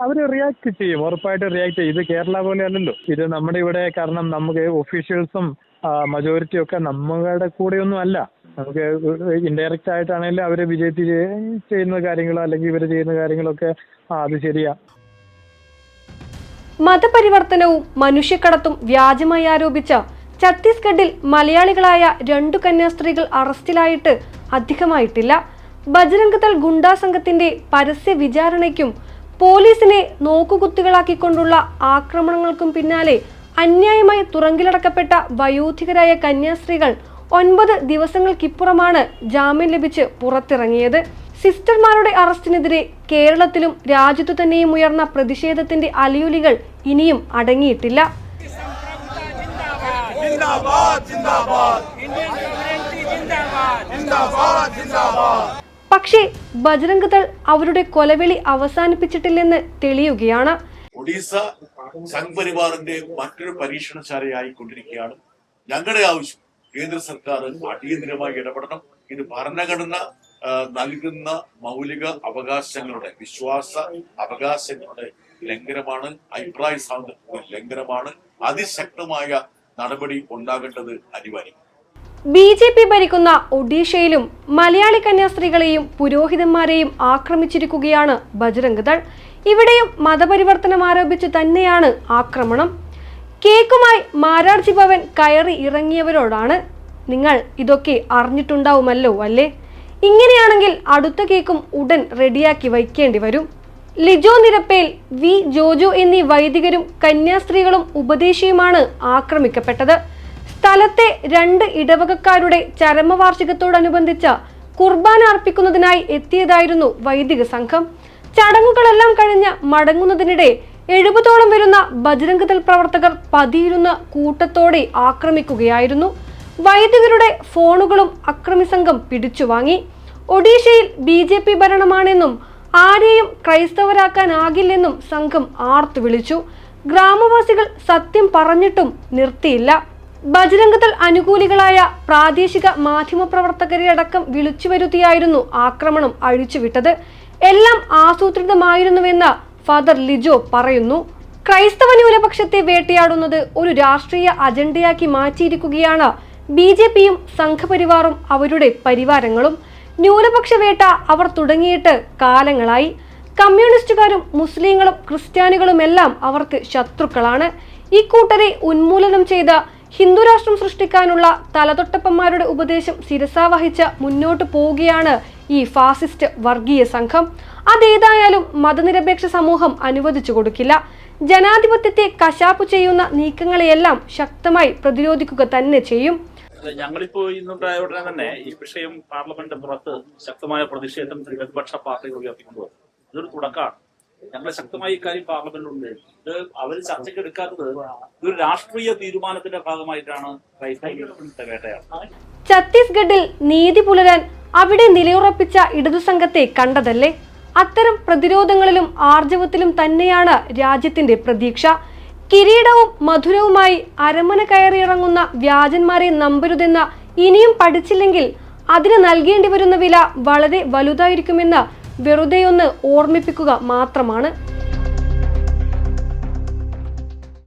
അവർ react ചെയ്യും, ഉറപ്പായിട്ട് react ചെയ്യും. ഇത് കേരള പോലെ അല്ലല്ലോ, ഇത് നമ്മുടെ ഇവിടെ. കാരണം നമുക്ക് ഒഫീഷ്യൽസും മജോറിറ്റി ഒക്കെ നമ്മളുടെ കൂടെയൊന്നും അല്ല. നമുക്ക് ഇൻഡയറക്റ്റ് ആയിട്ടാണെങ്കിലും അവർ വിജയിച്ച് ചെയ്യുന്ന കാര്യങ്ങളോ അല്ലെങ്കിൽ ഇവർ ചെയ്യുന്ന കാര്യങ്ങളൊക്കെ അത് ശരിയാ. മതപരിവർത്തനവും മനുഷ്യക്കടത്തും വ്യാജമായി ആരോപിച്ച ഛത്തീസ്ഗഡിൽ മലയാളികളായ 2 കന്യാസ്ത്രീകൾ അറസ്റ്റിലായിട്ട് അധികമായിട്ടില്ല. ബജ്രംഗ് ദൾ ഗുണ്ടാ സംഘത്തിന്റെ പരസ്യ വിചാരണയ്ക്കും പോലീസിനെ നോക്കുകുത്തികളാക്കിക്കൊണ്ടുള്ള ആക്രമണങ്ങൾക്കും പിന്നാലെ അന്യായമായി തുറങ്കിലടക്കപ്പെട്ട വയോധികരായ കന്യാസ്ത്രീകൾ 9 ദിവസങ്ങൾക്കിപ്പുറമാണ് ജാമ്യം ലഭിച്ച് പുറത്തിറങ്ങിയത്. സിസ്റ്റർമാരുടെ അറസ്റ്റിനെതിരെ കേരളത്തിലും രാജ്യത്തു തന്നെയും ഉയർന്ന പ്രതിഷേധത്തിന്റെ അലയൊലികൾ ഇനിയും അടങ്ങിയിട്ടില്ല. പക്ഷേ ബജ്രംഗ് ദൾ അവരുടെ കൊലവിളി അവസാനിപ്പിച്ചിട്ടില്ലെന്ന് തെളിയുകയാണ്. ഒഡീസ സംഘപരിവാറിന്റെ മറ്റൊരു പരീക്ഷണശാലയായിക്കൊണ്ടിരിക്കുകയാണ്. ഞങ്ങളുടെ ആവശ്യം കേന്ദ്ര സർക്കാർ അടിയന്തരമായി ഇടപെടണം. ഇത് ഭരണഘടന നൽകുന്ന മൗലിക അവകാശങ്ങളുടെ, വിശ്വാസ അവകാശങ്ങളുടെ ലംഘനമാണ്, അഭിപ്രായ സ്വാതന്ത്ര്യത്തിന്റെ ലംഘനമാണ്. അതിശക്തമായ നടപടി ഉണ്ടാകേണ്ടത് അനിവാര്യം. BJP ഭരിക്കുന്ന ഒഡീഷയിലും മലയാളി കന്യാസ്ത്രീകളെയും പുരോഹിതന്മാരെയും ആക്രമിച്ചിരിക്കുകയാണ് ബജ്രംഗ് ദൾ. ഇവിടെയും മതപരിവർത്തനം ആരോപിച്ച് തന്നെയാണ് ആക്രമണം. കേക്കുമായി മാരാർജി ഭവൻ കയറി ഇറങ്ങിയവരോടാണ് നിങ്ങൾ ഇതൊക്കെ അറിഞ്ഞിട്ടുണ്ടാവുമല്ലോ അല്ലേ? ഇങ്ങനെയാണെങ്കിൽ അടുത്ത കേക്കും ഉടൻ റെഡിയാക്കി വയ്ക്കേണ്ടി വരും. ലിജോ നിരപ്പേൽ, വി ജോജോ എന്നീ വൈദികരും കന്യാസ്ത്രീകളും ഉപദേശിയുമാണ് ആക്രമിക്കപ്പെട്ടത്. സ്ഥലത്തെ 2 ഇടവകക്കാരുടെ ചരമവാർഷികത്തോടനുബന്ധിച്ച കുർബാന അർപ്പിക്കുന്നതിനായി എത്തിയതായിരുന്നു വൈദിക സംഘം. ചടങ്ങുകളെല്ലാം കഴിഞ്ഞ് മടങ്ങുന്നതിനിടെ 70ഓളം വരുന്ന ബജ്രംഗ് ദൾ പ്രവർത്തകർ പതിയിരുന്ന കൂട്ടത്തോടെ ആക്രമിക്കുകയായിരുന്നു. വൈദികരുടെ ഫോണുകളും അക്രമി സംഘം പിടിച്ചുവാങ്ങി. ഒഡീഷയിൽ BJP ഭരണമാണെന്നും ആരെയും ക്രൈസ്തവരാക്കാനാകില്ലെന്നും സംഘം ആർത്തു വിളിച്ചു. ഗ്രാമവാസികൾ സത്യം പറഞ്ഞിട്ടും നിർത്തിയില്ല. ബജ്രംഗ് ദൾ അനുകൂലികളായ പ്രാദേശിക മാധ്യമപ്രവർത്തകരെ അടക്കം വിളിച്ചു വരുത്തിയായിരുന്നു ആക്രമണം അഴിച്ചുവിട്ടത്. എല്ലാം ആസൂത്രിതമായിരുന്നുവെന്ന് ഫാദർ ലിജോ പറയുന്നു. ക്രൈസ്തവ ന്യൂനപക്ഷത്തെ വേട്ടയാടുന്നത് ഒരു രാഷ്ട്രീയ അജണ്ടയാക്കി മാറ്റിയിരിക്കുകയാണ് BJPയും സംഘപരിവാറും അവരുടെ പരിവാരങ്ങളും. ന്യൂനപക്ഷ വേട്ട അവർ തുടങ്ങിയിട്ട് കാലങ്ങളായി. കമ്മ്യൂണിസ്റ്റുകാരും മുസ്ലിങ്ങളും ക്രിസ്ത്യാനികളുമെല്ലാം അവർക്ക് ശത്രുക്കളാണ്. ഈ കൂട്ടരെ ഉന്മൂലനം ചെയ്ത ഹിന്ദുരാഷ്ട്രം സൃഷ്ടിക്കാനുള്ള തലതൊട്ടപ്പന്മാരുടെ ഉപദേശം ശിരസാവഹിച്ച് മുന്നോട്ട് പോവുകയാണ് ഈ ഫാസിസ്റ്റ് വർഗീയ സംഘം. അതേതായാലും മതനിരപേക്ഷ സമൂഹം അനുവദിച്ചു കൊടുക്കില്ല. ജനാധിപത്യത്തെ കശാപ്പു ചെയ്യുന്ന നീക്കങ്ങളെയെല്ലാം ശക്തമായി പ്രതിരോധിക്കുക തന്നെ ചെയ്യും. ഞങ്ങളിപ്പോ ഇന്നുണ്ടായ ഉടനെ തന്നെ ഈ വിഷയം പാർലമെന്റിന്റെ പുറത്ത് ശക്തമായ പ്രതിഷേധം പ്രതിപക്ഷ പാർട്ടികൾ ഉയർത്തിക്കൊണ്ടുവന്നു. ഇതൊരു തുടക്കമാണ്. ഞങ്ങൾ ശക്തമായി ഇക്കാര്യം പാർലമെന്റിലുണ്ട്. ഇത് അവർ ചർച്ചയ്ക്ക് എടുക്കാത്തത് ഇതൊരു രാഷ്ട്രീയ തീരുമാനത്തിന്റെ ഭാഗമായിട്ടാണ് ക്രൈസ്തവ വേട്ടയാണ്. ഛത്തീസ്ഗഡിൽ നീതി പുലരാൻ അവിടെ നിലയുറപ്പിച്ച ഇടതു സംഘത്തെ കണ്ടതല്ലേ? അത്തരം പ്രതിരോധങ്ങളിലും ആർജവത്തിലും തന്നെയാണ് രാജ്യത്തിന്റെ പ്രതീക്ഷ. കിരീടവും മധുരവുമായി അരമന കയറിയിറങ്ങുന്ന വ്യാജന്മാരെ നമ്പരുതെന്ന് ഇനിയും പഠിച്ചില്ലെങ്കിൽ അതിന് നൽകേണ്ടി വരുന്ന വില വളരെ വലുതായിരിക്കുമെന്ന് വെറുതെയൊന്ന് ഓർമ്മിപ്പിക്കുക മാത്രമാണ്.